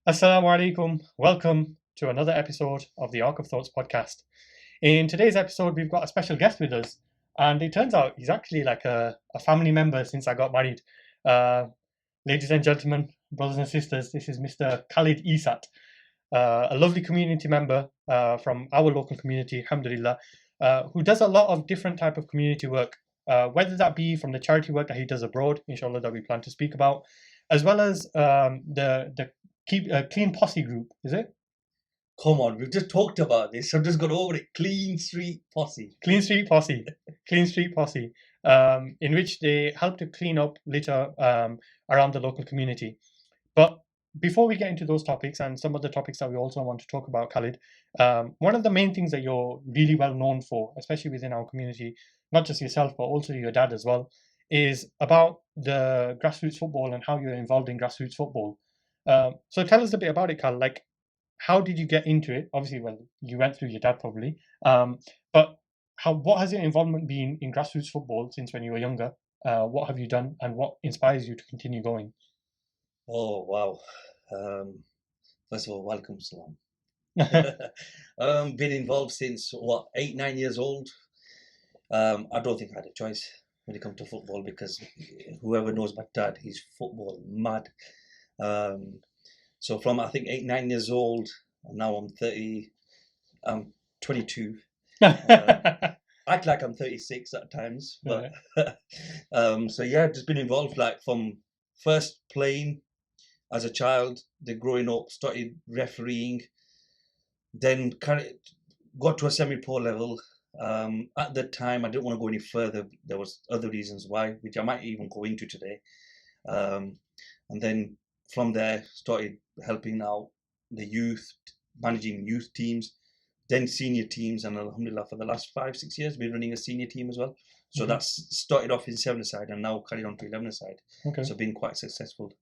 Assalamu alaikum. Welcome to another episode of the Arc of Thoughts podcast. In today's episode, we've got a special guest with us, and it turns out he's actually like a family member since I got married. Uh, Ladies and gentlemen, brothers and sisters, this is Mr. Khalid Esat, a lovely community member from our local community, alhamdulillah, who does a lot of different type of community work, whether that be from the charity work that he does abroad, inshallah, that we plan to speak about, as well as the keep clean posse group. Is it Come on, we've just talked about this. I've just got over it. Clean Street Posse. Clean Street Posse? Clean Street Posse, in which they help to clean up litter around the local community. But before we get into those topics and some of the topics that we also want to talk about, Khalid, one of the main things that you're really well known for, especially within our community, not just yourself, but also your dad as well, is about the grassroots football and how you're involved in grassroots football. So tell us a bit about it, Khal. Like, how did you get into it? Obviously, well, you went through your dad probably, but what has your involvement been in grassroots football since when you were younger? What have you done, and what inspires you to continue going? Oh, wow. First of all, welcome, Salam. Been involved since, 8, 9 years old. I don't think I had a choice when it comes to football because whoever knows my dad, he's football mad. So from, I think, 8, 9 years old, and now I'm 30, I'm 22. Act like I'm 36 at times, but so yeah, just been involved like from first playing as a child, then growing up, started refereeing, then kind of got to a semi-pro level. At the time, I didn't want to go any further. There was other reasons why, which I might even go into today. And then from there, started helping out the youth, managing youth teams, then senior teams, and alhamdulillah, for the last 5, 6 years, we're running a senior team as well. So that's started off in 7-a-side and now carried on to 11-a-side. Okay. So been quite successful.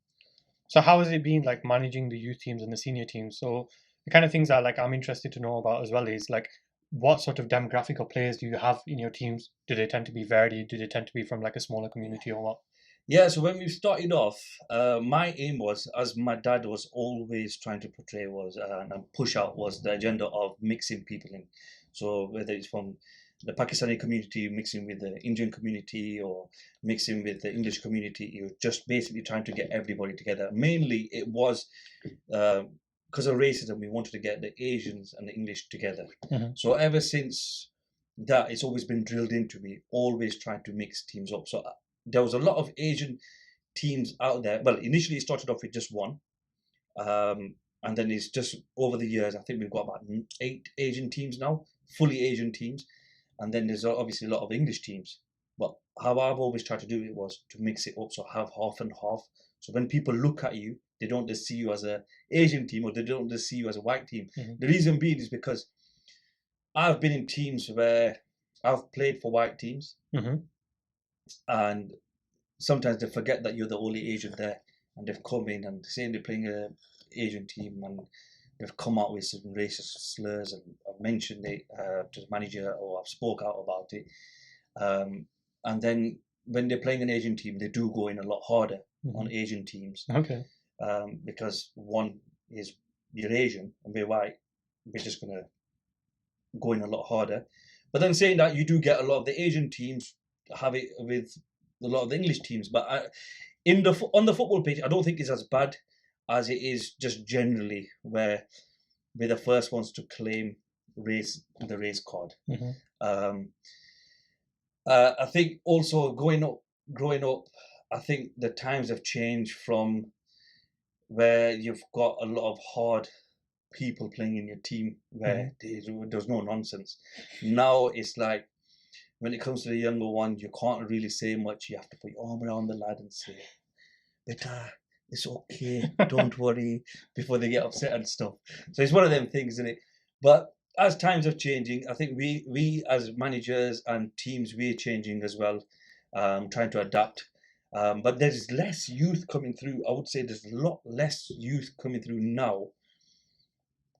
So how has it been like managing the youth teams and the senior teams? So the kind of things that like I'm interested to know about as well is like what sort of demographic of players do you have in your teams? Do they tend to be varied? Do they tend to be from like a smaller community or what? Yeah, so when we started off, my aim was, as my dad was always trying to portray, was and push out was the agenda of mixing people in. So whether it's from the Pakistani community mixing with the Indian community or mixing with the English community, you're just basically trying to get everybody together. Mainly, it was because of racism. We wanted to get the Asians and the English together. So ever since that, it's always been drilled into me, always trying to mix teams up. So there was a lot of Asian teams out there. Well, initially it started off with just one. And then it's just over the years, I think we've got about 8 Asian teams now, fully Asian teams. And then there's obviously a lot of English teams. But how I've always tried to do it was to mix it up, so have half and half. So when people look at you, they don't just see you as an Asian team or they don't just see you as a white team. The reason being is because I've been in teams where I've played for white teams. And sometimes they forget that you're the only Asian there, and they've come in and saying they're playing an Asian team, and they've come out with some racist slurs, and I've mentioned it to the manager or I've spoke out about it. And then when they're playing an Asian team, they do go in a lot harder on Asian teams. Okay. Because one is you're Asian and we're white, we're just gonna go in a lot harder. But then saying that, you do get a lot of the Asian teams have it with a lot of the English teams, but on the football pitch, I don't think it's as bad as it is just generally where we're the first ones to claim the race card. I think also growing up, I think the times have changed from where you've got a lot of hard people playing in your team where there's no nonsense. Now it's like, when it comes to the younger one, you can't really say much. You have to put your arm around the lad and say, "Beta, it's okay, don't worry," before they get upset and stuff. So it's one of them things, isn't it? But as times are changing, I think we as managers and teams, we're changing as well, trying to adapt. But there's less youth coming through. I would say there's a lot less youth coming through now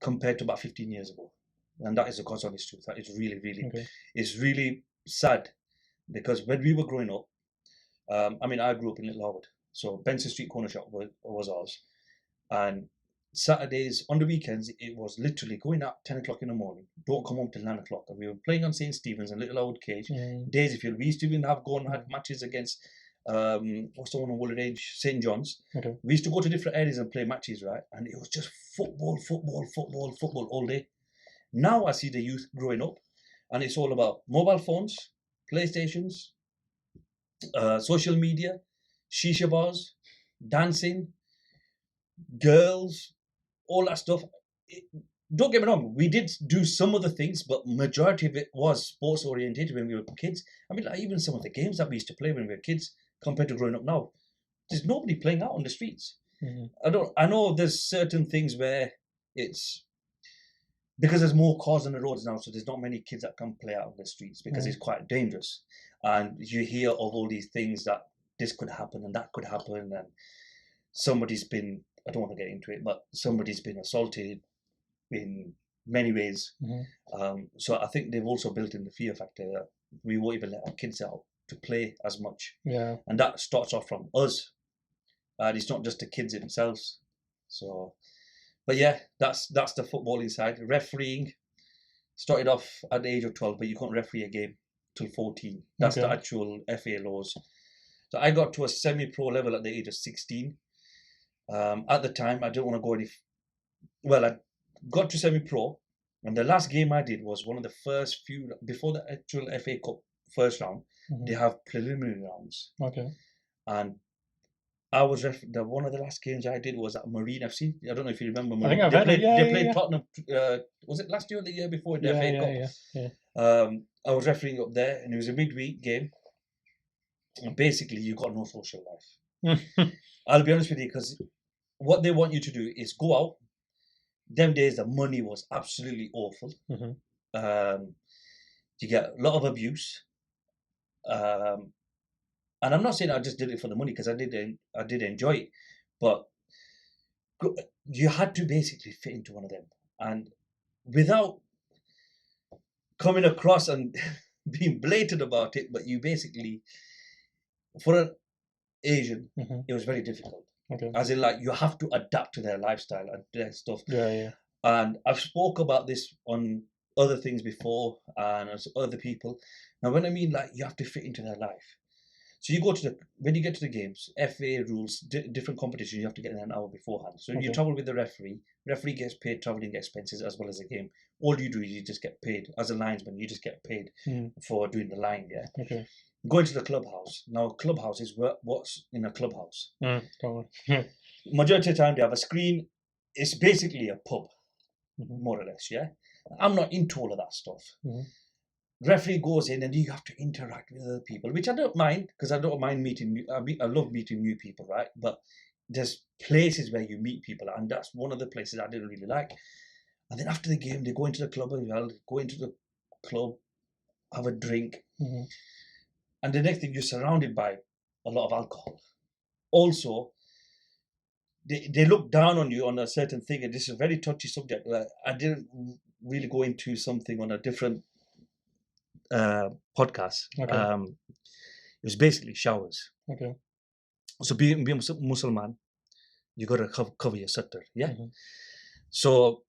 compared to about 15 years ago. And that is the God's honest truth. That is really, really, it's really sad, because when we were growing up, I grew up in Little Harwood, so Benson Street Corner Shop was ours, and Saturdays, on the weekends, it was literally going out 10 o'clock in the morning, don't come home till 9 o'clock. And we were playing on St. Stephen's and Little Old Cage. Daisy we used to even have gone had matches against, what's the one on Woolwich Age? St. John's. Okay. We used to go to different areas and play matches, right? And it was just football all day. Now I see the youth growing up and it's all about mobile phones, PlayStations, social media, shisha bars, dancing, girls, all that stuff. Don't get me wrong, we did do some of the things, but majority of it was sports oriented when we were kids. I mean, like even some of the games that we used to play when we were kids compared to growing up now, there's nobody playing out on the streets. I know there's certain things where it's because there's more cars on the roads now, so there's not many kids that can play out on the streets because it's quite dangerous. And you hear of all these things that this could happen and that could happen, and somebody's been, I don't want to get into it, but somebody's been assaulted in many ways. So I think they've also built in the fear factor that we won't even let our kids out to play as much. Yeah. And that starts off from us. And it's not just the kids themselves. So, but yeah, that's the footballing side. Refereeing started off at the age of 12, but you can't referee a game till 14. That's the actual FA laws. So I got to a semi-pro level at the age of 16. At the time, I didn't want to go any. Well, I got to semi-pro, and the last game I did was one of the first few before the actual FA Cup first round. They have preliminary rounds. Okay. And I was one of the last games I did was at Marine FC. I don't know if you remember. Marine. I think I've heard it. They played Tottenham. Was it last year or the year before in the FA Cup? Yeah. I was refereeing up there, and it was a midweek game. And basically, you got no social life. I'll be honest with you, because what they want you to do is go out. Them days, the money was absolutely awful. You get a lot of abuse. And I'm not saying I just did it for the money, because I did enjoy it, but you had to basically fit into one of them, and without coming across and being blatant about it, but you basically, for an Asian, it was very difficult. Okay. As in, like, you have to adapt to their lifestyle and their stuff. Yeah. And I've spoke about this on other things before and as other people. Now, when I mean, like, you have to fit into their life. So you go to when you get to the games, FA rules, different competitions, you have to get there an hour beforehand. So you travel with the referee. Referee gets paid traveling expenses as well as the game. All you do is you just get paid. As a linesman, you just get paid for doing the line, yeah? Okay. Going to the clubhouse. Now, clubhouse is what's in a clubhouse. Go on. Majority of the time, they have a screen. It's basically a pub, more or less, yeah? I'm not into all of that stuff. Referee goes in and you have to interact with other people, which I don't mind, because I don't mind meeting I love meeting new people, right? But there's places where you meet people, and that's one of the places I didn't really like. And then after the game, they go into the club as well, go into the club, have a drink. And the next thing, you're surrounded by a lot of alcohol. Also, they look down on you on a certain thing, and this is a very touchy subject. I didn't really go into something on a different podcast. It was basically showers. Okay. So being Muslim, you got to cover your sattar, yeah? So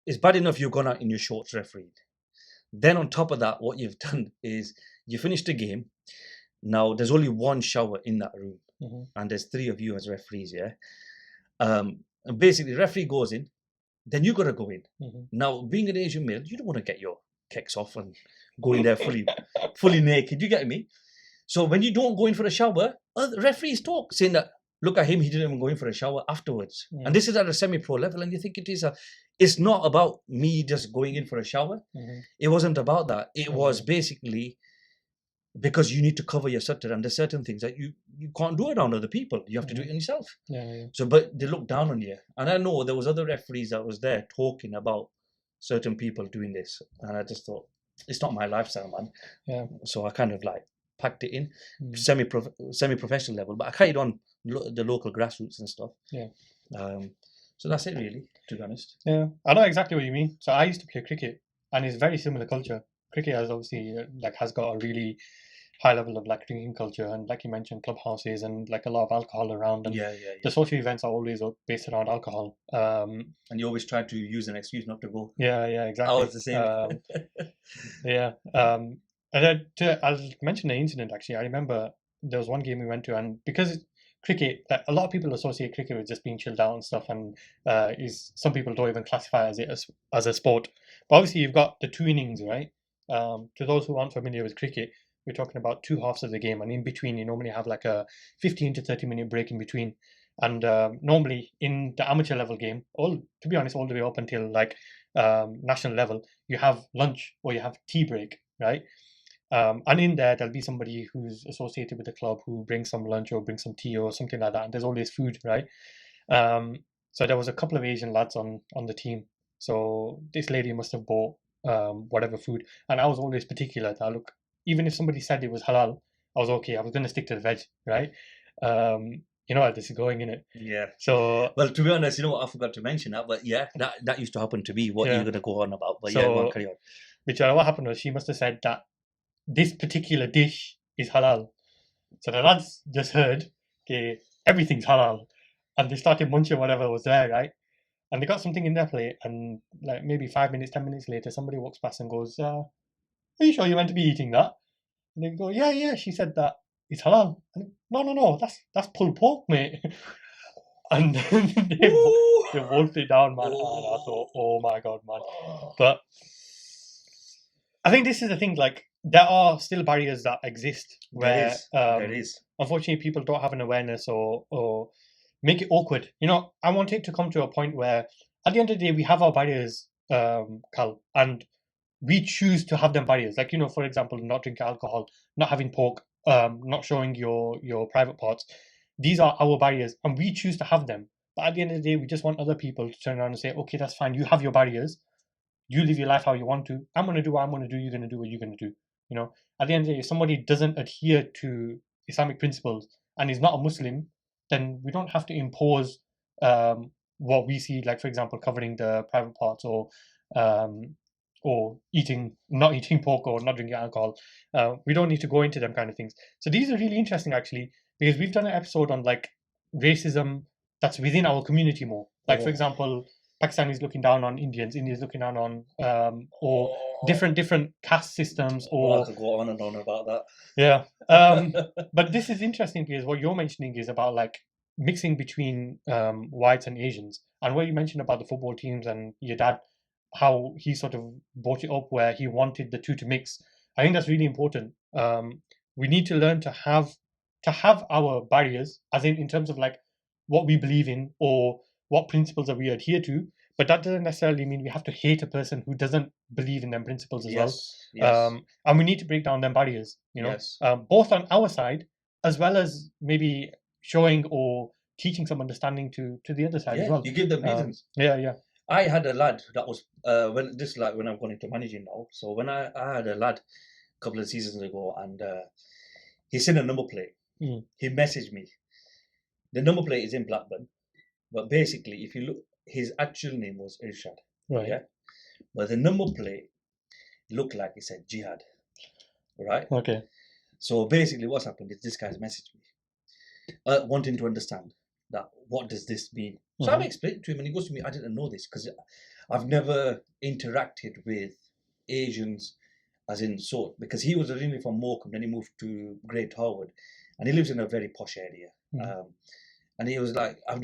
it's bad enough you've gone out in your shorts refereed. Then on top of that, what you've done is you finished the game. Now there's only one shower in that room, and there's 3 of you as referees, yeah? And basically the referee goes in, then you got to go in. Now, being an Asian male, you don't want to get your kicks off and go in there fully naked. You get me? So when you don't go in for a shower, referees talk, saying that, look at him, he didn't even go in for a shower afterwards. And this is at a semi-pro level, and you think it's not about me just going in for a shower. It wasn't about that. It was basically because you need to cover your sattar, and there's certain things that you can't do around other people. You have to do it on yourself. So, but they look down on you. And I know there was other referees that was there talking about certain people doing this, and I just thought, it's not my lifestyle, man. So I kind of like packed it in semi-professional level, but I carried on the local grassroots and stuff. So that's it, really, to be honest. I know exactly what you mean. So I used to play cricket, and it's very similar culture. Cricket has obviously has got a really high level of like drinking culture, and like you mentioned, clubhouses and like a lot of alcohol around, and Yeah, yeah, the yeah. social events are always based around alcohol. And you always try to use an excuse not to go. Yeah, I was exactly. the same. Yeah. And then I'll mention an incident actually. I remember there was one game we went to, and because cricket, like, a lot of people associate cricket with just being chilled out and stuff, and is some people don't even classify as it as a sport. But obviously, you've got the two innings, right? To those who aren't familiar with cricket, we're talking about two halves of the game, and in between, you normally have like a 15 to 30 minute break in between. And normally in the amateur level game, all to be honest, all the way up until like national level, you have lunch or you have tea break, right? And in there, there'll be somebody who's associated with the club who brings some lunch or brings some tea or something like that. And there's always food, right? Um, so there was a couple of Asian lads on the team. So this lady must have bought whatever food, and I was always particular that look, even if somebody said it was halal, I was okay. I was going to stick to the veg, right? You know how this is going in it. Yeah. So Well, to be honest, you know what? I forgot to mention that, but yeah, that used to happen to me. What yeah, you're gonna go on about? But yeah, go on, so carry on. whichever what happened was she must have said that this particular dish is halal. So the lads just heard, okay, everything's halal. And they started munching whatever was there, right? And they got something in their plate, and like maybe 5 minutes, 10 minutes later, somebody walks past and goes, "Are you sure you're meant to be eating that?" And they go, "Yeah, she said that it's halal." And, no, that's pulled pork, mate. And then they Ooh. wolfed it down, man. And I thought, Oh. oh my god, man. But I think this is the thing. Like, there are still barriers that exist There where, is, there is. unfortunately, people don't have an awareness or make it awkward. You know, I want it to come to a point where, at the end of the day, we have our barriers, Khal, and we choose to have them barriers. Like, you know, for example, not drinking alcohol, not having pork, not showing your private parts. These are our barriers, and we choose to have them. But at the end of the day, we just want other people to turn around and say, "Okay, that's fine. You have your barriers. You live your life how you want to. I'm going to do what I'm going to do. You're going to do what you're going to do." You know, at the end of the day, if somebody doesn't adhere to Islamic principles and is not a Muslim, then we don't have to impose what we see, like for example, covering the private parts um, or not eating pork or not drinking alcohol. We don't need to go into them kind of things. So these are really interesting actually, because we've done an episode on like racism that's within our community more. Like for Oh. example, Pakistan is looking down on Indians, India is looking down on or Oh. different caste systems Well, I or could go on and on about yeah. that. But this is interesting because what you're mentioning is about like mixing between whites and Asians, and what you mentioned about the football teams and your dad, how he sort of brought it up where he wanted the two to mix. I think that's really important. We need to learn to have our barriers, as in terms of like what we believe in or what principles that we adhere to. But that doesn't necessarily mean we have to hate a person who doesn't believe in them principles as well. Yes, yes, And we need to break down them barriers, yes. both on our side as well as maybe showing or teaching some understanding to the other side as Yeah, well. you give them reasons. Yeah. I had a lad that was when this like when I've gone into managing now. So when I had a lad a couple of seasons ago, and he's seen a number plate. Mm, He messaged me. The number plate is in Blackburn, but basically, if you look, his actual name was Irshad. right. Yeah, but the number plate looked like it said Jihad. Right. Okay. So basically, what's happened is this guy's messaged me, wanting to understand that what does this mean. So I've Hmm. explained to him, and he goes to me, "I didn't know this because I've never interacted with Asians as in sort because he was originally from Morecambe, then he moved to Great Harwood, and he lives in a very posh area. Hmm. And he was like, I've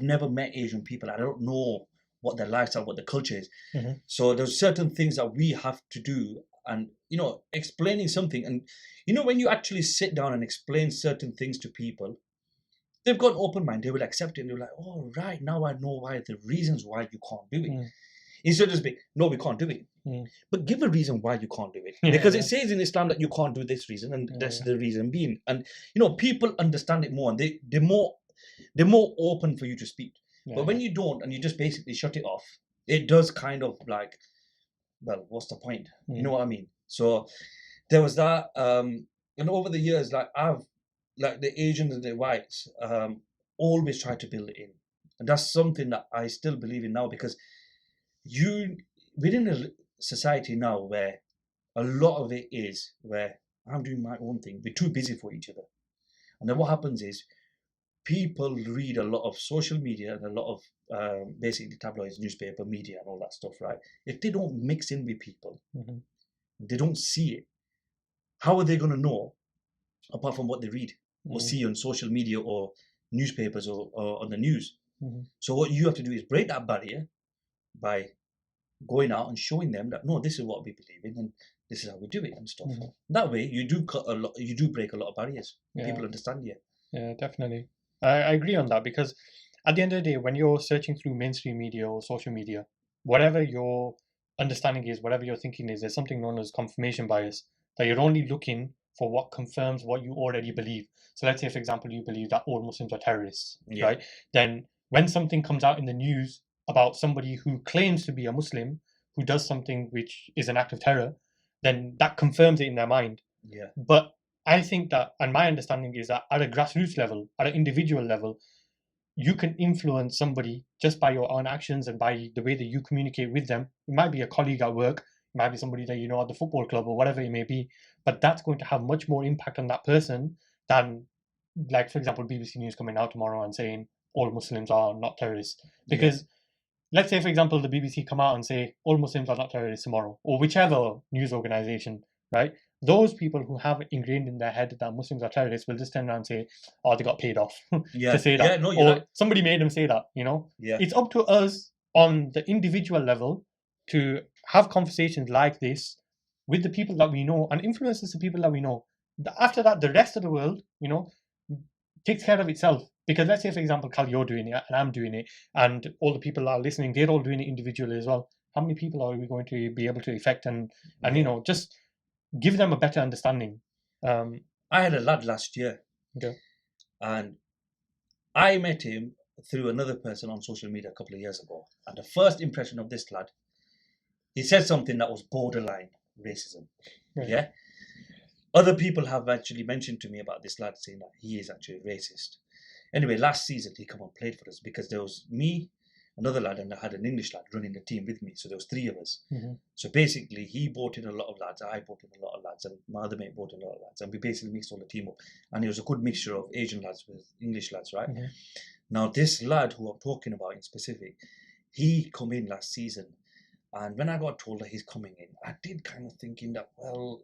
never met Asian people. I don't know what their lifestyle, what their culture is. Hmm. So there's certain things that we have to do, and explaining something, and when you actually sit down and explain certain things to people, they've got an open mind. They will accept it. And they're like, oh right, now I know why the reasons why you can't do it. Mm. Instead of just being, no, we can't do it. Mm. But give a reason why you can't do it. Yeah, Because yeah. it says in Islam that you can't do this reason, and that's Yeah. the reason being. And people understand it more, and they're more open for you to speak. Yeah, But when you don't and you just basically shut it off, it does kind of like, well, what's the point? You know what I mean? So there was that. And over the years, like the Asians and the whites always try to build it in. And that's something that I still believe in now, because we're in a society now where a lot of it is where I'm doing my own thing. We're too busy for each other. And then what happens is people read a lot of social media and a lot of basically tabloids, newspaper, media, and all that stuff, right? If they don't mix in with people, they don't see it, how are they going to know apart from what they read or see on social media or newspapers or on the news? So what you have to do is break that barrier by going out and showing them that no, this is what we believe in and this is how we do it and stuff. That way, you do break a lot of barriers. People understand you. Yeah, definitely. I agree on that, because at the end of the day, when you're searching through mainstream media or social media, whatever your understanding is, whatever your thinking is, there's something known as confirmation bias, that you're only looking for what confirms what you already believe. So let's say, for example, you believe that all Muslims are terrorists, right? Then when something comes out in the news about somebody who claims to be a Muslim, who does something which is an act of terror, then that confirms it in their mind. But I think that, and my understanding is that at a grassroots level, at an individual level, you can influence somebody just by your own actions and by the way that you communicate with them. It might be a colleague at work, it might be somebody that you know at the football club or whatever it may be, but that's going to have much more impact on that person than, like, for example, BBC News coming out tomorrow and saying all Muslims are not terrorists. Because let's say, for example, the BBC come out and say all Muslims are not terrorists tomorrow, or whichever news organization, right? Those people who have it ingrained in their head that Muslims are terrorists will just turn around and say, "Oh, they got paid off to say that," no, or somebody made them say that. It's up to us on the individual level to have conversations like this with the people that we know and influence the people that we know. After that, the rest of the world, takes care of itself. Because let's say, for example, Khal, you're doing it and I'm doing it, and all the people that are listening, they're all doing it individually as well. How many people are we going to be able to affect and just give them a better understanding? I had a lad last year, and I met him through another person on social media a couple of years ago. And the first impression of this lad, he said something that was borderline racism. Yeah. Other people have actually mentioned to me about this lad, saying that he is actually racist. Anyway, last season he come and played for us because there was me, another lad, and I had an English lad running the team with me. So there was three of us. So basically, he brought in a lot of lads, I brought in a lot of lads, and my other mate brought in a lot of lads, and we basically mixed all the team up. And it was a good mixture of Asian lads with English lads, right? Now, this lad who I'm talking about in specific, he come in last season, and when I got told that he's coming in, I did kind of thinking that, well,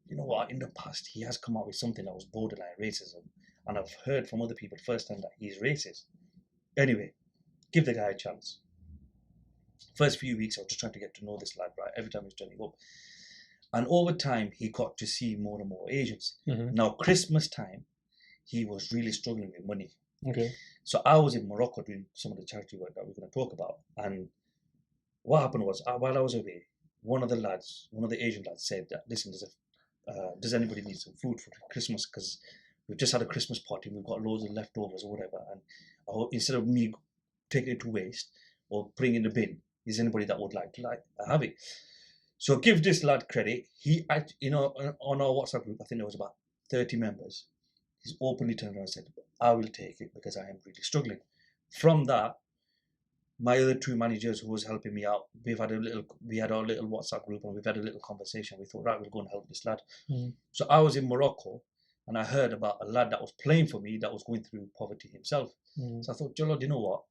you know what, in the past he has come out with something that was borderline racism, and I've heard from other people firsthand that he's racist. Anyway, give the guy a chance. First few weeks I was just trying to get to know this lad, right? Every time he's turning up, and over time he got to see more and more Asians. Now, Christmas time, he was really struggling with money. So I was in Morocco doing some of the charity work that we're going to talk about, and what happened was, while I was away, one of the Asian lads said that, listen, does anybody need some food for Christmas? Because we've just had a Christmas party, we've got loads of leftovers or whatever, and instead of me taking it to waste or putting in the bin, is anybody that would like to have it? So give this lad credit. He, on our WhatsApp group, I think there was about 30 members. He's openly turned around and said, I will take it because I am really struggling. From that, my other two managers who was helping me out, we had our little WhatsApp group and we've had a little conversation. We thought, right, we'll go and help this lad. So I was in Morocco and I heard about a lad that was playing for me that was going through poverty himself. So I thought, Jolo, you know what?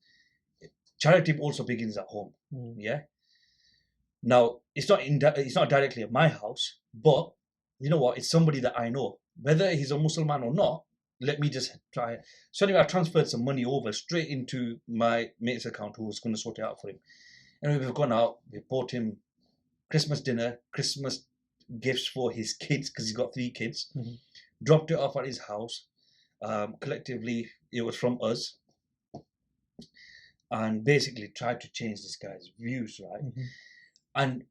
Charity also begins at home. Yeah. Now, it's not directly at my house, but you know what? It's somebody that I know. Whether he's a Muslim or not, let me just try it. So anyway, I transferred some money over straight into my mate's account who was going to sort it out for him. And we've gone out, we bought him Christmas dinner, Christmas gifts for his kids, because he's got 3 kids, dropped it off at his house. Collectively, it was from us. And basically tried to change this guy's views, right? And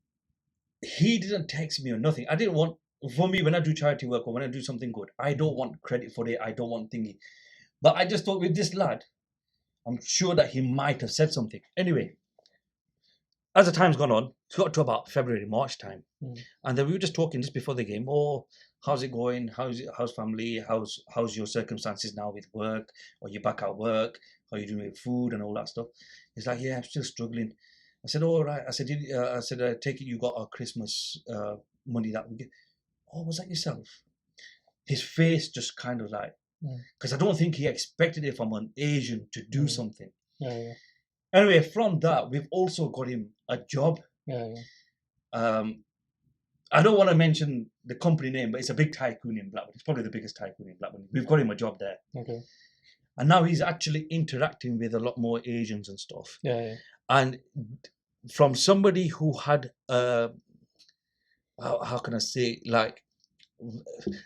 he didn't text me or nothing. I didn't want, for me, when I do charity work or when I do something good, I don't want credit for it. I don't want thingy. But I just thought with this lad, I'm sure that he might have said something. Anyway, as the time's gone on, it's got to about February, March time. And then we were just talking just before the game. Oh, how's it going? How's family? How's your circumstances now with work? Are you back at work? How are you doing with food and all that stuff? He's like, yeah, I'm still struggling. I said, all right. I said, take it you got our Christmas money that we get. Oh, was that yourself? his face just kind of like, because I don't think he expected it from an Asian to do something. Yeah. Anyway, from that, we've also got him a job. Yeah. I don't want to mention the company name, but it's a big tycoon in Blackburn. It's probably the biggest tycoon in Blackburn. We've got him a job there. Okay. And now he's actually interacting with a lot more Asians and stuff. Yeah. And from somebody who had, how can I say, like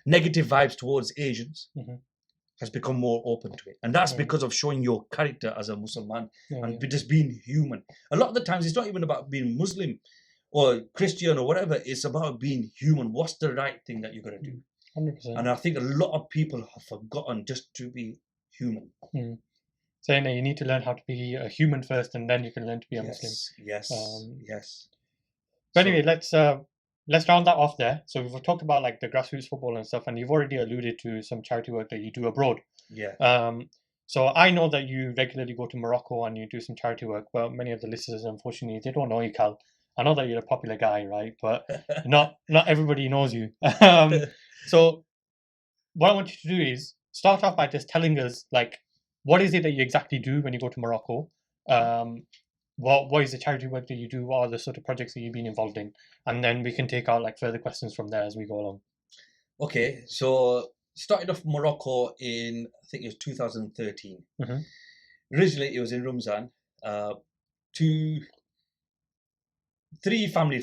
negative vibes towards Asians, has become more open to it. And that's because of showing your character as a Muslim and just being human. A lot of the times, it's not even about being Muslim or Christian or whatever. It's about being human. What's the right thing that you're going to do? 100%. And I think a lot of people have forgotten just to be human. Saying that you need to learn how to be a human first, and then you can learn to be a Muslim. Yes. But anyway, let's round that off there. So we've talked about like the grassroots football and stuff, and you've already alluded to some charity work that you do abroad. Yeah. So I know that you regularly go to Morocco and you do some charity work, but many of the listeners, unfortunately, they don't know you, Khal. I know that you're a popular guy, right? But not everybody knows you. So what I want you to do is start off by just telling us, like, what is it that you exactly do when you go to Morocco? What is the charity work that you do? What are the sort of projects that you've been involved in? And then we can take out like further questions from there as we go along. Okay, so started off Morocco in, I think it was 2013. Originally, it was in Ramzan. Three family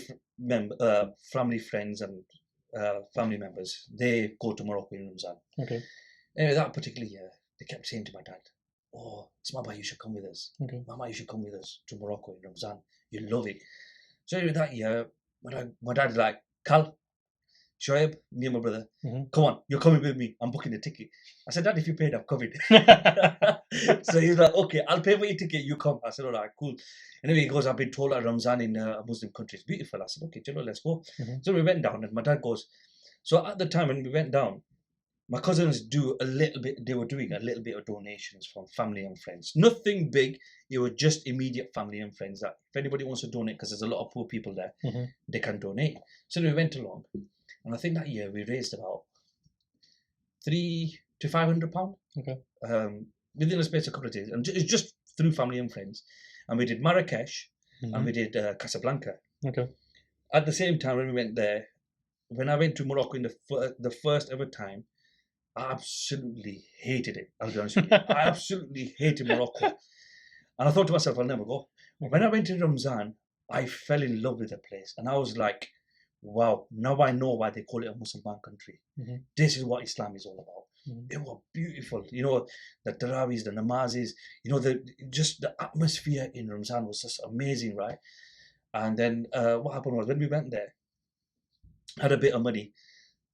friends and family members, they go to Morocco in Ramzan. Okay. Anyway, that particular year, they kept saying to my dad, "Oh, Mama, you should come with us. Okay. Mama, you should come with us to Morocco in Ramzan. You'll love it." So anyway, that year, my dad's like, "Khal, Shoaib, me and my brother, come on, you're coming with me. I'm booking the ticket." I said, "Dad, if you paid, I'm covered." So he's like, "Okay, I'll pay for your ticket. You come." I said, "All right, cool." Anyway, he goes, "I've been told that Ramzan in a Muslim country is beautiful." I said, "Okay, let's go." So we went down, and my dad goes. So at the time when we went down, my cousins they were doing a little bit of donations from family and friends. Nothing big. It was just immediate family and friends that if anybody wants to donate, because there's a lot of poor people there, they can donate. So we went along. And I think that year we raised about £300 to £500. Okay. Within a space of a couple of days. And it's just through family and friends. And we did Marrakesh and we did Casablanca. Okay. At the same time, when we went there, when I went to Morocco in the first ever time, I absolutely hated it. I'll be honest with you. I absolutely hated Morocco. And I thought to myself, I'll never go. When I went to Ramzan, I fell in love with the place. And I was like, wow, now I know why they call it a Muslim country. This is what Islam is all about. It was beautiful. You know, the tarawihs, the namazes, you know, the atmosphere in Ramzan was just amazing, right? And then what happened was when we went there, had a bit of money.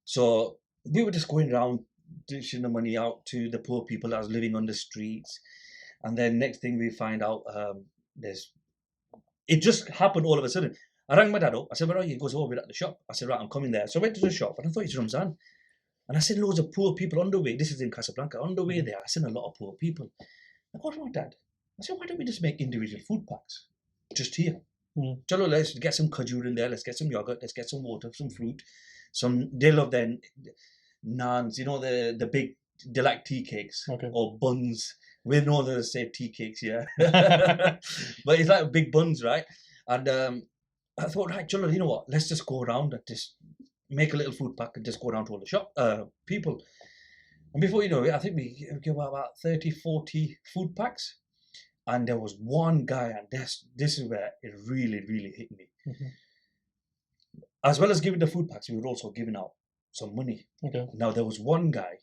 So we were just going around dishing the money out to the poor people that was living on the streets. And then next thing we find out, it just happened all of a sudden. I rang my dad up. I said, "Where are you?" He goes, "Oh, we're at the shop." I said, "Right, I'm coming there." So I went to the shop and I thought it's Ramzan. And I seen loads of poor people on the way. This is in Casablanca. On the way there, I seen a lot of poor people. I go to my dad. I said, "Why don't we just make individual food packs? Just here. Chalo, let's get some khajur in there. Let's get some yogurt. Let's get some water, some fruit. They love their naans. You know, the big, they like tea cakes or buns. We know they say tea cakes, yeah. But it's like big buns, right? And I thought, right, Chalo, you know what? Let's just go around and just make a little food pack and just go down to all the shop people. And before you know it, I think we gave about 30, 40 food packs. And there was one guy, and this is where it really, really hit me. As well as giving the food packs, we were also giving out some money. Now, there was one guy,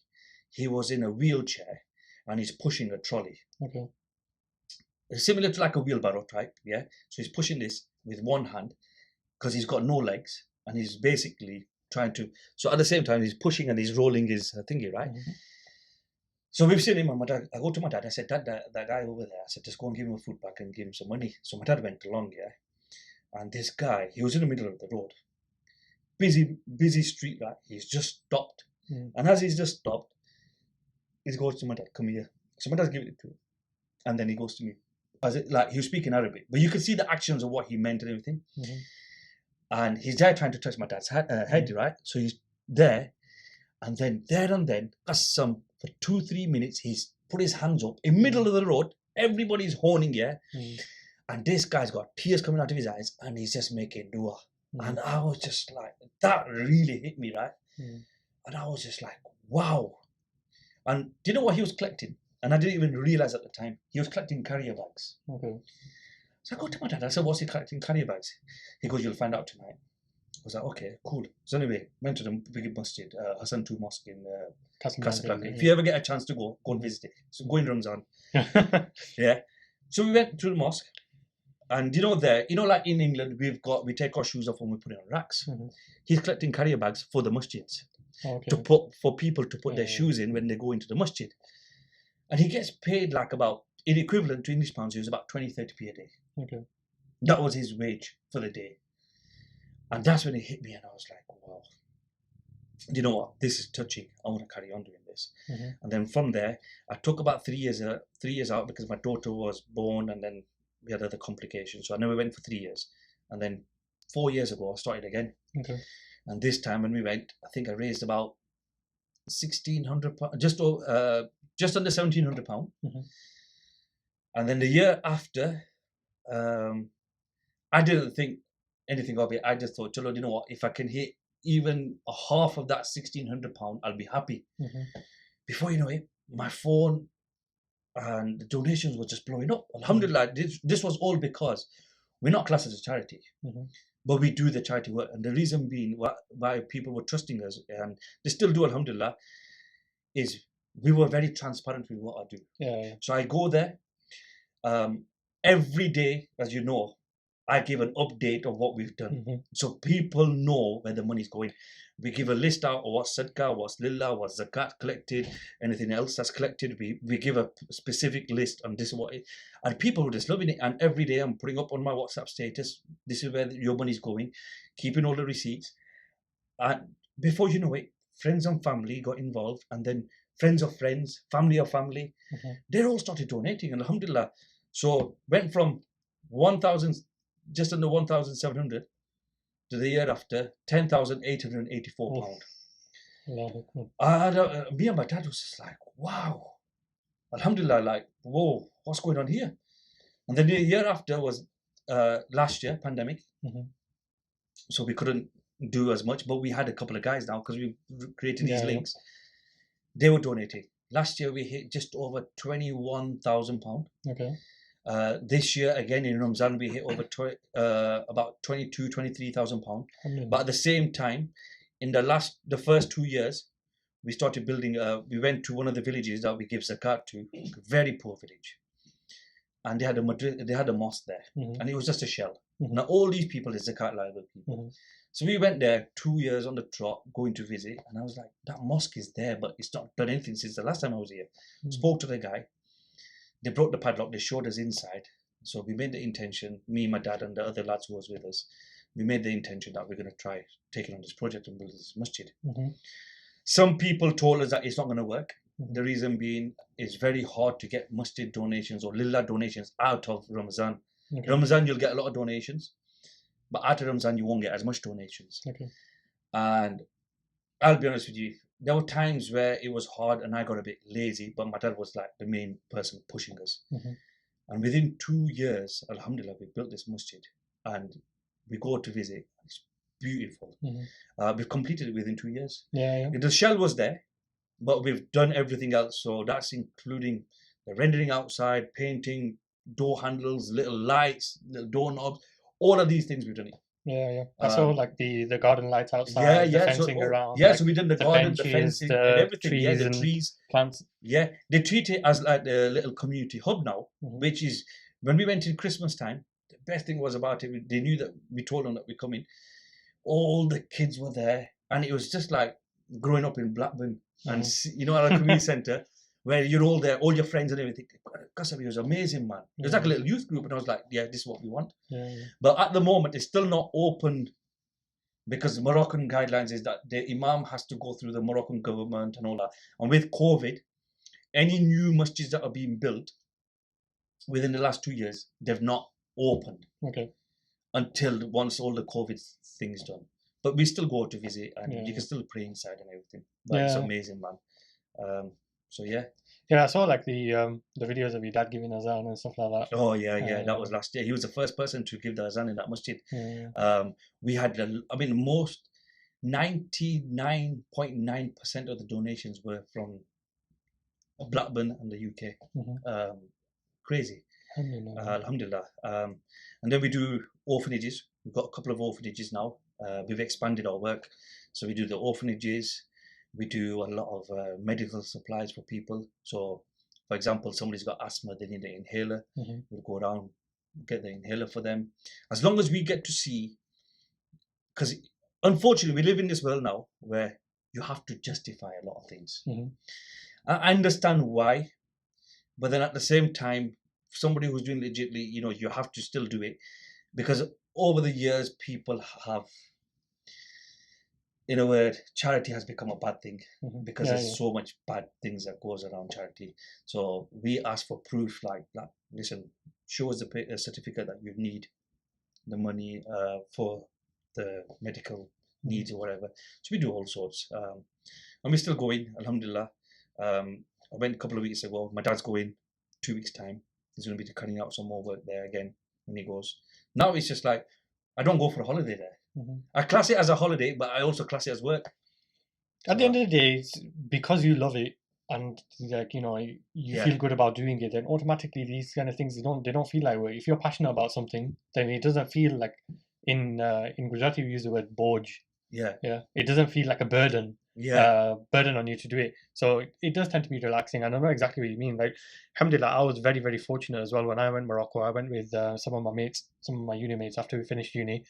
he was in a wheelchair, and he's pushing a trolley. Similar to like a wheelbarrow type, yeah? So he's pushing this with one hand, because he's got no legs, and he's basically trying to... So at the same time, he's pushing and he's rolling his thingy, right? So we've seen him, and my dad, I go to my dad, I said, "Dad, that guy over there," I said, "just go and give him a food pack and give him some money." So my dad went along, yeah? And this guy, he was in the middle of the road. Busy street, right? He's just stopped. And as he's just stopped, he goes to my dad, "Come here." So my dad's giving it to him. And then he goes to me. He was speaking Arabic, but you could see the actions of what he meant and everything. And he's there trying to touch my dad's head, right? So he's there. And then there and then, Kasim, for 2-3 minutes, he's put his hands up in middle of the road. Everybody's horning, yeah. And this guy's got tears coming out of his eyes, and he's just making dua. And I was just like, that really hit me, right? And I was just like, wow. And do you know what he was collecting? And I didn't even realize at the time. He was collecting carrier bags. Okay. So I go to my dad. I said, what's he collecting carrier bags? He goes, you'll find out tonight. I was like, okay, cool. So anyway, went to the big masjid, Hassan II Mosque in Casablanca. If you ever get a chance to go and visit it. So go in Ramzan. Yeah. So we went to the mosque. And there, like in England, we take our shoes off and we put it on racks. He's collecting carrier bags for the masjids for people to put their shoes in when they go into the masjid. And he gets paid like about, in equivalent to English pounds, it was about 20-30p a day. Okay. That was his wage for the day. And that's when it hit me, and I was like, wow. You know what? This is touching. I want to carry on doing this. And then from there, I took about 3 years out because my daughter was born, and then we had other complications. So I never went for 3 years. And then 4 years ago, I started again. Okay. And this time when we went, I think I raised about £1,600, just under £1,700. And then the year after, I didn't think anything of it. I just thought, Chalo, you know what? If I can hit even a half of that £1,600, I'll be happy. Before you know it, my phone and the donations were just blowing up. Alhamdulillah, this was all because we're not classed as a charity, but we do the charity work. And the reason being why people were trusting us, and they still do, alhamdulillah, is we were very transparent with what I do. Yeah. So I go there every day, as you know, I give an update of what we've done. So people know where the money's going. We give a list out of what's sadaqah, what's lillah, what's zakat collected, anything else that's collected. We give a specific list, and this is what it, and people are just loving it. And every day I'm putting up on my WhatsApp status, this is where your money's going, keeping all the receipts. And before you know it, friends and family got involved, and then friends of friends, family of family, they all started donating, and alhamdulillah. So went from 1,000, just under 1,700 to the year after £10,884. Me and my dad was just like, wow, alhamdulillah, like, whoa, what's going on here? And then the year after was last year, pandemic. So we couldn't do as much, but we had a couple of guys now because we created these links. They were donating. Last year we hit just over £21,000. Okay. This year again in Ramzan we hit over about £23,000. But at the same time, in the first 2 years, we started building. We went to one of the villages that we give zakat to, a very poor village, and they had a mosque there, and it was just a shell. Now all these people are zakat liable people. So we went there 2 years on the trot, going to visit, and I was like, that mosque is there, but it's not done anything since the last time I was here. Spoke to the guy. They broke the padlock, they showed us inside. So we made the intention, me, my dad, and the other lads who was with us, we made the intention that we're going to try taking on this project and build this masjid. Some people told us that it's not going to work. The reason being, it's very hard to get masjid donations or lillah donations out of Ramazan. Ramazan, you'll get a lot of donations, but after Ramazan, you won't get as much donations. And I'll be honest with you, there were times where it was hard and I got a bit lazy, but my dad was like the main person pushing us. And within 2 years, alhamdulillah, we built this masjid and we go to visit. It's beautiful. We've completed it within 2 years. The shell was there, but we've done everything else. So that's including the rendering outside, painting, door handles, little lights, little doorknobs, all of these things we've done it. I saw like the garden lights outside, the fencing around. So we did the garden, the fencing, and everything. Trees the trees, plants. They treat it as like a little community hub now, which is when we went in Christmas time. The best thing was about it. They knew that we told them that we're coming. All the kids were there, and it was just like growing up in Blackburn, and at a community centre where you're all there, all your friends and everything. Kasim, it was amazing, man. It was like a little youth group, and I was like, yeah, this is what we want. But at the moment, it's still not open because Moroccan guidelines is that the imam has to go through the Moroccan government and all that. And with COVID, any new masjids that are being built within the last 2 years, they've not opened until once all the COVID things done. but we still go to visit, and Yeah. you can still pray inside and everything. But it's Yeah. amazing, man. So yeah. Yeah, I saw like the videos of your dad giving azan and stuff like that. Oh yeah. That was last year. He was the first person to give the azan in that masjid. Yeah. We had, I mean, most 99.9% of the donations were from Blackburn and the UK. Crazy. Alhamdulillah. And then we do orphanages. We've got a couple of orphanages now. We've expanded our work. So we do the orphanages. We do a lot of medical supplies for people. So, for example, somebody's got asthma, they need an inhaler. We'll go around, get the inhaler for them. As long as we get to see, because unfortunately, we live in this world now where you have to justify a lot of things. I understand why, but then at the same time, somebody who's doing legitly, you have to still do it, because over the years, people have, in a word, charity has become a bad thing, because there's so much bad things that goes around charity. So we ask for proof, like, listen, show us a certificate that you need the money for the medical needs or whatever. So we do all sorts, and we're still going, alhamdulillah. I went a couple of weeks ago. My dad's going 2 weeks' time. He's going to be carrying out some more work there again when he goes. Now it's just like, I don't go for a holiday there. I class it as a holiday, but I also class it as work. At the end of the day, it's because you love it and like you feel good about doing it, then automatically these kind of things they don't feel like work. If you're passionate about something, then it doesn't feel like in Gujarati we use the word boj. Yeah. It doesn't feel like a burden. Burden on you to do it. So it does tend to be relaxing. And I know exactly what you mean. Like, alhamdulillah, I was very, very fortunate as well. When I went to Morocco, I went with some of my mates, some of my uni mates after we finished uni.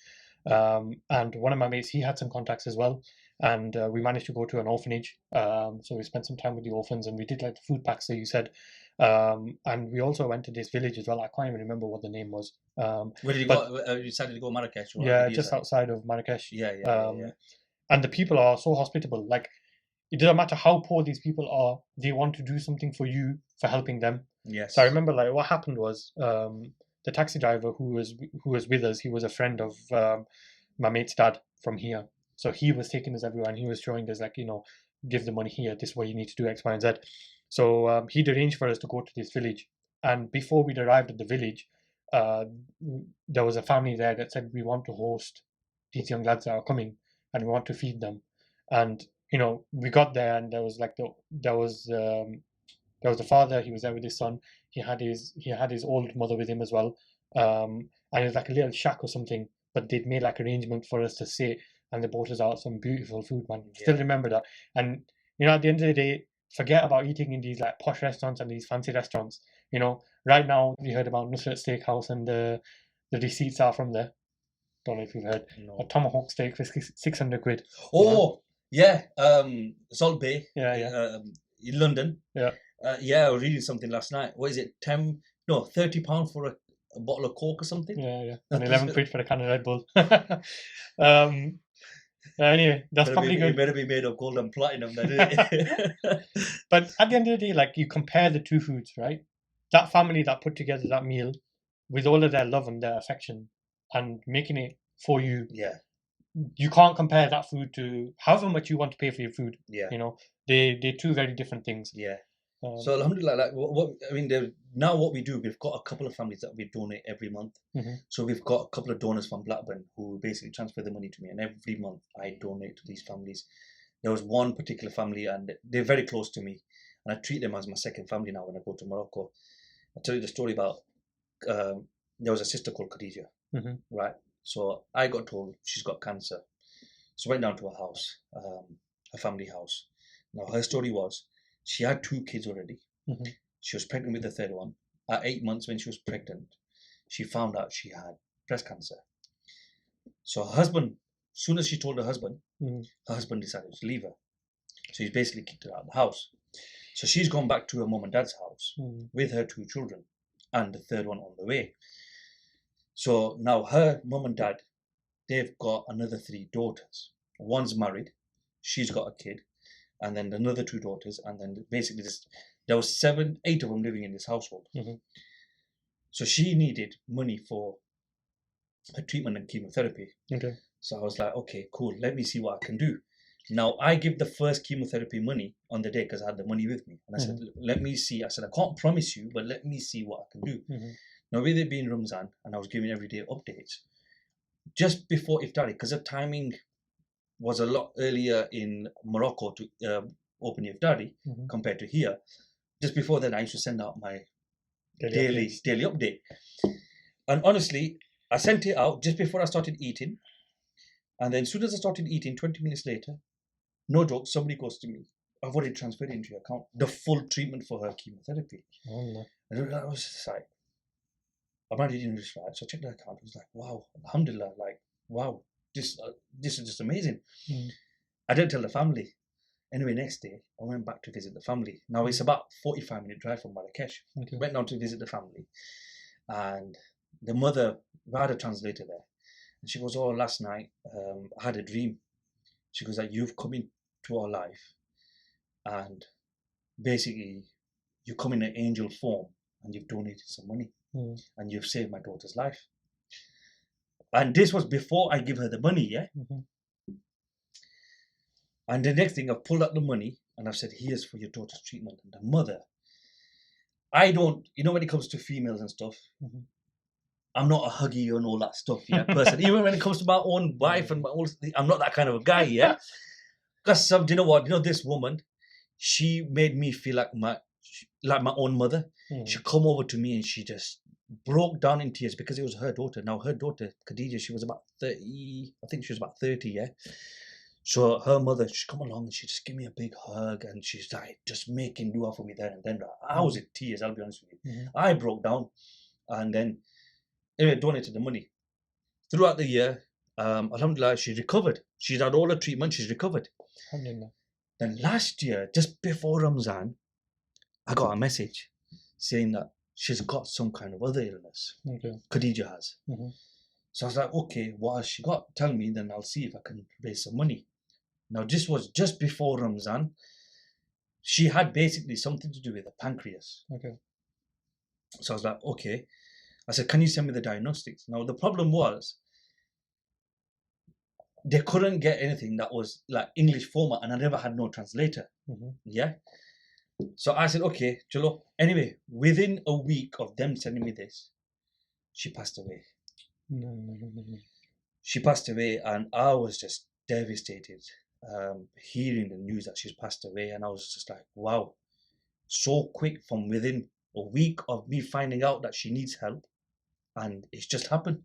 And one of my mates, he had some contacts as well. And we managed to go to an orphanage. So we spent some time with the orphans and we did like the food packs that you said. And we also went to this village as well. I can't even remember what the name was. Where did you go? You decided to go Marrakesh? Or yeah, just outside of Marrakesh. Yeah. And the people are so hospitable. Like, it doesn't matter how poor these people are, they want to do something for you for helping them. Yes. So I remember like what happened was the taxi driver who was with us, he was a friend of my mate's dad from here. So he was taking us everywhere and he was showing us like, give the money here, this is what you need to do, X, Y, and Z. So he'd arranged for us to go to this village. And before we'd arrived at the village, there was a family there that said, we want to host these young lads that are coming and we want to feed them. And we got there and there was like there was the father. He was there with his son. He had his old mother with him as well. And it was like a little shack or something. But they'd made like arrangement for us to sit, and they brought us out some beautiful food, man. Still remember that. And at the end of the day, forget about eating in these like posh restaurants and these fancy restaurants. Right now you heard about Nusrat Steakhouse and the receipts are from there. Don't know if you've heard. No. A tomahawk steak for 600 quid. Oh, yeah. Salt Bay. Yeah. In London. Yeah. I was reading something last night. What is it? £30 for a bottle of Coke or something? Yeah. And 11 quid for a can of Red Bull. Anyway, that's probably good. It better be made of gold and platinum then. But at the end of the day, like, you compare the two foods, right? That family that put together that meal with all of their love and their affection and making it for you. Yeah. You can't compare that food to however much you want to pay for your food. Yeah. They're two very different things. Yeah. So alhamdulillah, like what we do, we've got a couple of families that we donate every month. So we've got a couple of donors from Blackburn who basically transfer the money to me, and every month I donate to these families. There was one particular family, and they're very close to me, and I treat them as my second family now when I go to Morocco. I'll tell you the story about there was a sister called Khadija, right? So I got told she's got cancer, so I went down to her house, her family house. Now her story was, she had 2 kids already. She was pregnant with the third one. At 8 months, when she was pregnant, she found out she had breast cancer. So her husband, as soon as she told her husband decided to leave her. So he's basically kicked her out of the house. So she's gone back to her mum and dad's house with her 2 children and the third one on the way. So now her mum and dad, they've got another 3 daughters. One's married, she's got a kid, and then another 2 daughters, and then basically there was 8 of them living in this household. So she needed money for her treatment and chemotherapy. Okay. So I was like, okay, cool. Let me see what I can do. Now I give the first chemotherapy money on the day because I had the money with me, and I said, let me see. I said, I can't promise you, but let me see what I can do. Now with it being Ramzan, and I was giving everyday updates just before iftar, because the timing was a lot earlier in Morocco to open iftari compared to here. Just before then, I used to send out my daily update. And honestly, I sent it out just before I started eating. And then as soon as I started eating, 20 minutes later, no joke, somebody goes to me, I've already transferred into your account the full treatment for her chemotherapy. Oh, and I was just like, I'm not eating this right. So I checked the account. I was like, wow, alhamdulillah, like, wow, this is just amazing. I didn't tell the family. Anyway, next day, I went back to visit the family. Now, it's about 45-minute drive from Marrakesh. Went down to visit the family. And the mother, we had a translator there. And she goes, oh, last night, I had a dream. She goes, like, you've come into our life. And basically, you come in an angel form and you've donated some money. And you've saved my daughter's life. And this was before I give her the money, yeah? And the next thing, I've pulled out the money and I've said, here's for your daughter's treatment. And the mother, I don't, when it comes to females and stuff, I'm not a huggy and all that stuff, yeah, person. Even when it comes to my own wife and my own, I'm not that kind of a guy, yeah? Because do you know what? This woman, she made me feel like my own mother. She come over to me and she just broke down in tears because it was her daughter. Now, her daughter, Khadija, she was about 30, I think she was about 30, yeah? So her mother, she come along and she just give me a big hug and she's like just making dua for me there and then. I was in tears, I'll be honest with you. I broke down and then anyway, donated the money. Throughout the year, alhamdulillah, she recovered. She's had all her treatment, she's recovered. Alhamdulillah. Then last year, just before Ramzan, I got a message saying that she's got some kind of other illness. Khadija has. So I was like, okay, what has she got? Tell me, then I'll see if I can raise some money. Now, this was just before Ramzan. She had basically something to do with the pancreas. So I was like, okay. I said, can you send me the diagnostics? Now, the problem was they couldn't get anything that was like English format and I never had no translator. Yeah. So I said, okay, chalo. Anyway, within a week of them sending me this, she passed away. She passed away and I was just devastated hearing the news that she's passed away. And I was just like, wow, so quick from within a week of me finding out that she needs help. And it's just happened.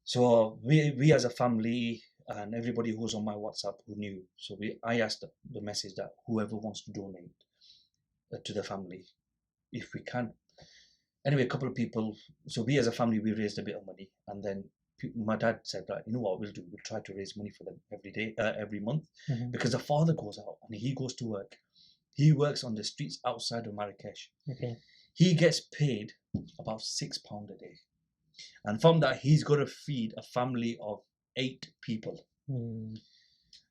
So we as a family and everybody who was on my WhatsApp who knew. So I asked the message that whoever wants to donate to the family, if we can. Anyway, a couple of people. So we as a family, we raised a bit of money. And then my dad said, right, you know what we'll do? We'll try to raise money for them every month. Because the father goes out and he goes to work. He works on the streets outside of Marrakesh. He gets paid about £6 a day. And from that, he's got to feed a family of 8 people.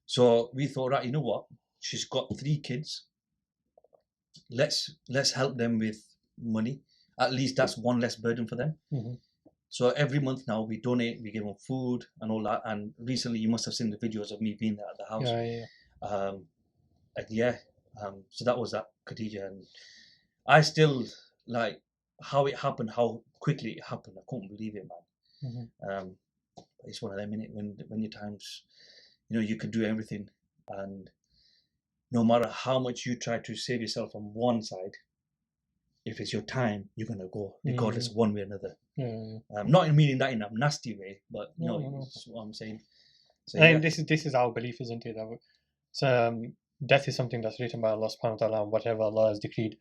So we thought, right, you know what? She's got 3 kids. Let's help them with money. At least that's one less burden for them. So every month now we donate, we give them food and all that. And recently you must have seen the videos of me being there at the house. So that was that, Khadija. And I still like how it happened, how quickly it happened. I couldn't believe it, man. It's one of them, innit? When your times, you could do everything, and no matter how much you try to save yourself from one side, if it's your time, you're gonna go, regardless of one way or another. Not meaning that in a nasty way, but that's what I'm saying. So, and this is our belief, isn't it? So death is something that's written by Allah subhanahu wa ta'ala, and whatever Allah has decreed,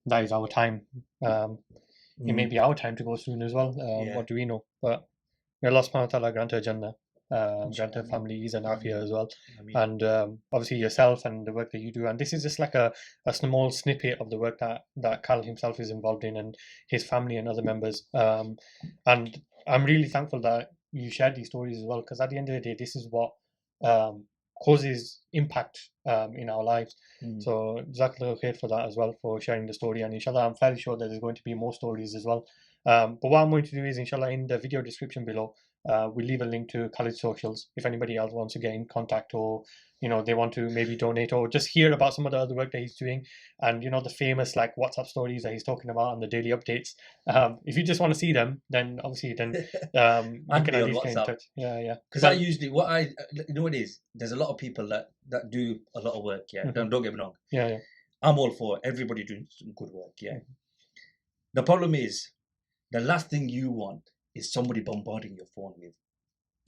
that is our time. It may be our time to go soon as well. What do we know? But may Allah subhanahu wa ta'ala grant her Jannah, grant her families and afia as well. And obviously yourself and the work that you do. And this is just like a small snippet of the work that Khal himself is involved in, and his family and other members. And I'm really thankful that you shared these stories as well, because at the end of the day, this is what causes impact in our lives. So Jazakallah khair for that as well, for sharing the story. And inshallah, I'm fairly sure that there's going to be more stories as well But what I'm going to do is, inshallah, in the video description below, we'll leave a link to Khalid's socials if anybody else wants to get in contact, or they want to maybe donate or just hear about some of the other work that he's doing, and the famous like WhatsApp stories that he's talking about and the daily updates. If you just want to see them, then obviously you can And at me on least get in WhatsApp. touch. Yeah. Because I usually, what it is, there's a lot of people that do a lot of work, yeah. Mhm. Don't get me wrong. Yeah. I'm all for everybody doing some good work, yeah. The problem is, the last thing you want is somebody bombarding your phone with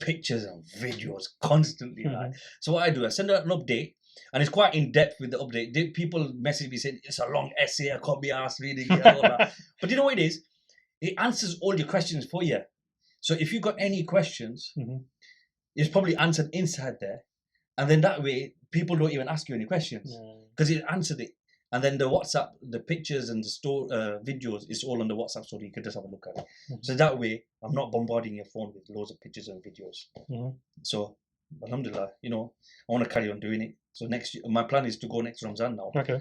pictures and videos constantly, right? So what I do, I send out an update, and it's quite in depth with the update. People message me saying it's a long essay, I can't be asked reading it, all that. But you know what it is? It answers all your questions for you. So if you've got any questions, it's probably answered inside there, and then that way people don't even ask you any questions because it answered it. And then the WhatsApp, the pictures and the videos is all on the WhatsApp story. You could just have a look at it. So that way, I'm not bombarding your phone with loads of pictures and videos. So, alhamdulillah, I want to carry on doing it. So next year, my plan is to go next Ramzan now. Okay.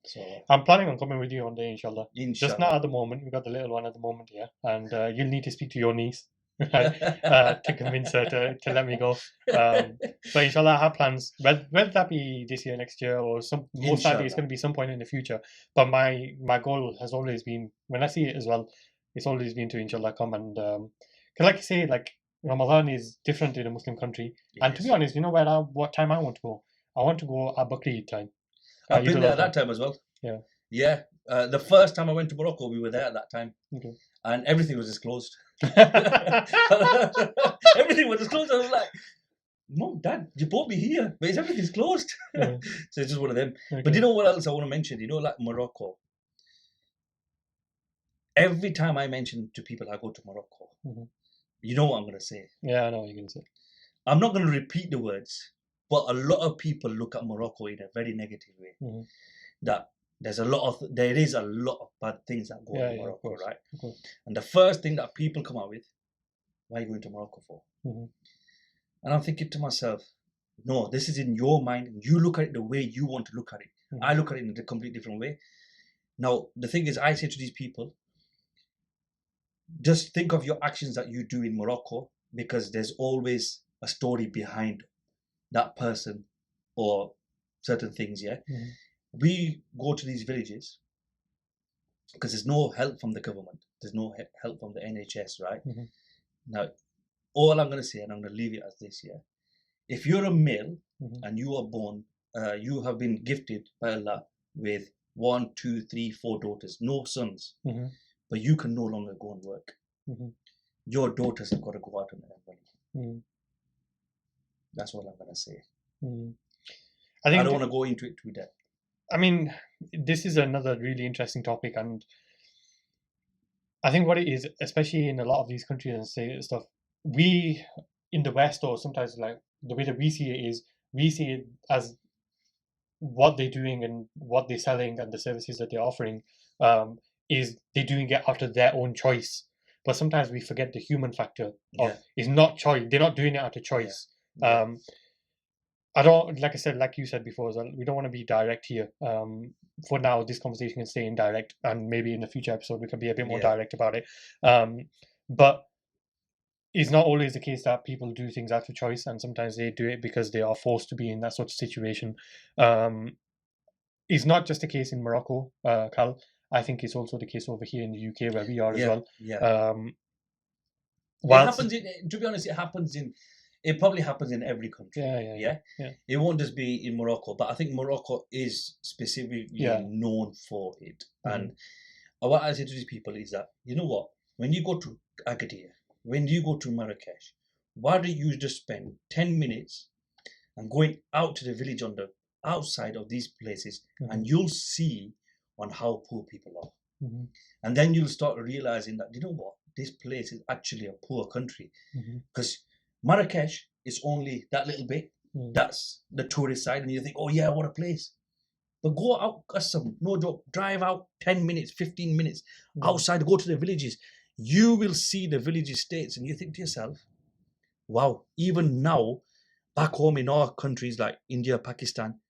So I'm planning on coming with you one day, inshallah. Inshallah. Just not at the moment. We've got the little one at the moment, yeah. And you'll need to speak to your niece to convince her to let me go. But inshallah, I have plans. Whether that be this year, next year, or most likely it's going to be some point in the future. But my goal has always been, when I see it as well, it's always been to inshallah come and because like you say, like Ramadan is different in a Muslim country. Yes. And to be honest, what time I want to go? I want to go at Bakri time. I've been there at that time as well. Yeah. The first time I went to Morocco, we were there at that time. Okay. And everything was just closed. Everything was just closed. I was like, Mom, Dad, you brought me here, but everything's closed. So it's just one of them. Okay. But you know what else I want to mention? Like Morocco. Every time I mention to people I go to Morocco, you know what I'm going to say? Yeah, I know what you're going to say. I'm not going to repeat the words, but a lot of people look at Morocco in a very negative way. That there is a lot of bad things that go on in Morocco, right? And the first thing that people come out with, why are you going to Morocco for? And I'm thinking to myself, no, this is in your mind. You look at it the way you want to look at it. I look at it in a completely different way. Now, the thing is, I say to these people, just think of your actions that you do in Morocco, because there's always a story behind that person or certain things, yeah? We go to these villages because there's no help from the government. There's no help from the NHS, right? Now, all I'm going to say, and I'm going to leave it as this, yeah? If you're a male and you are born, you have been gifted by Allah with 1, 2, 3, 4 daughters, no sons, but you can no longer go and work. Your daughters have got to go out and earn money. That's what I'm going to say. I don't want to go into it too deep. I mean, this is another really interesting topic, and I think what it is, especially in a lot of these countries and stuff, we in the West, or sometimes like the way that we see it is, we see it as what they're doing and what they're selling and the services that they're offering is they're doing it out of their own choice. But sometimes we forget the human factor of it's not choice. They're not doing it out of choice. I don't, like I said, like you said before, we don't want to be direct here. For now, this conversation can stay indirect, and maybe in the future episode we can be a bit more direct about it. But it's not always the case that people do things out of choice, and sometimes they do it because they are forced to be in that sort of situation. It's not just the case in Morocco, Khal. I think it's also the case over here in the UK where we are as well. It happens to be honest, it probably happens in every country. Yeah. It won't just be in Morocco, but I think Morocco is specifically known for it. And what I say to these people is that, you know what, when you go to Agadir, when you go to Marrakesh, why don't you just spend 10 minutes and going out to the village on the outside of these places, and you'll see on how poor people are. And then you'll start realizing that, you know what, this place is actually a poor country, because Marrakesh is only that little bit. That's the tourist side, and you think, oh yeah, what a place. But go out, Kasim, no joke, drive out 10 minutes, 15 minutes outside, go to the villages. You will see the village estates, and you think to yourself, wow, even now, back home in our countries like India, Pakistan,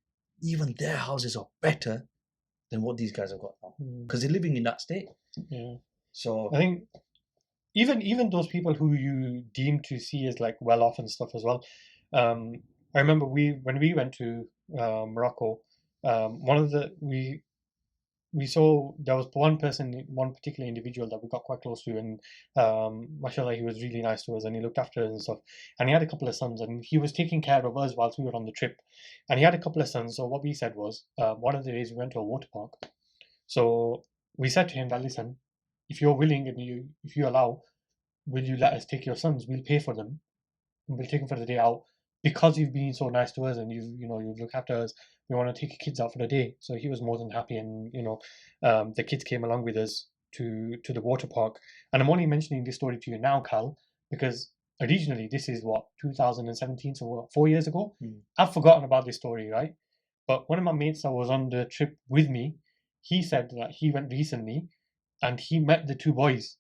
even their houses are better than what these guys have got now, because they're living in that state. Yeah. So I think even those people who you deem to see as like well off and stuff as well. Um, I remember when we went to Morocco, one of the we saw there was one person, one particular individual that we got quite close to, and mashallah, he was really nice to us, and he looked after us and stuff. And he had a couple of sons, and he was taking care of us whilst we were on the trip. And he had a couple of sons. So what we said was, one of the days we went to a water park. So we said to him that, listen, if you're willing and if you allow, will you let us take your sons? We'll pay for them and we'll take them for the day out because you've been so nice to us and you've looked after us. We want to take your kids out for the day. So he was more than happy, and the kids came along with us to the water park. And I'm only mentioning this story to you now, Khal, because originally this is what 2017, so what, 4 years ago. I've forgotten about this story, right? But one of my mates that was on the trip with me, he said that he went recently and he met the two boys,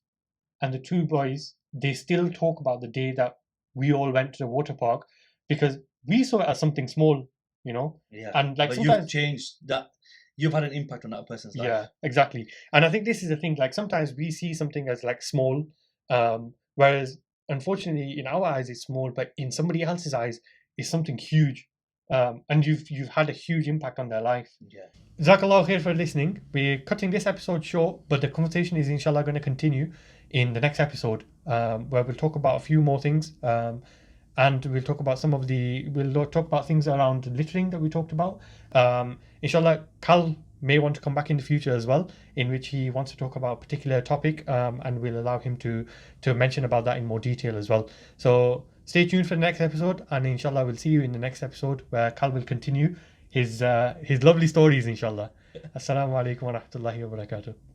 and the two boys, they still talk about the day that we all went to the water park, because we saw it as something small, Yeah. and like But sometimes you've changed that. You've had an impact on that person's life. yeah, exactly. And I think this is the thing, like sometimes we see something as like small, whereas unfortunately in our eyes it's small, but in somebody else's eyes it's something huge. And you've had a huge impact on their life. Yeah. Jazakallah khair for listening. We're cutting this episode short, but the conversation is inshallah going to continue in the next episode, where we'll talk about a few more things, and we'll talk about we'll talk about things around littering that we talked about. Inshallah, Khal may want to come back in the future as well, in which he wants to talk about a particular topic, and we'll allow him to mention about that in more detail as well. So stay tuned for the next episode, and inshallah we'll see you in the next episode where Khal will continue his lovely stories, inshallah. Assalamu alaikum wa rahmatullahi wa barakatuh.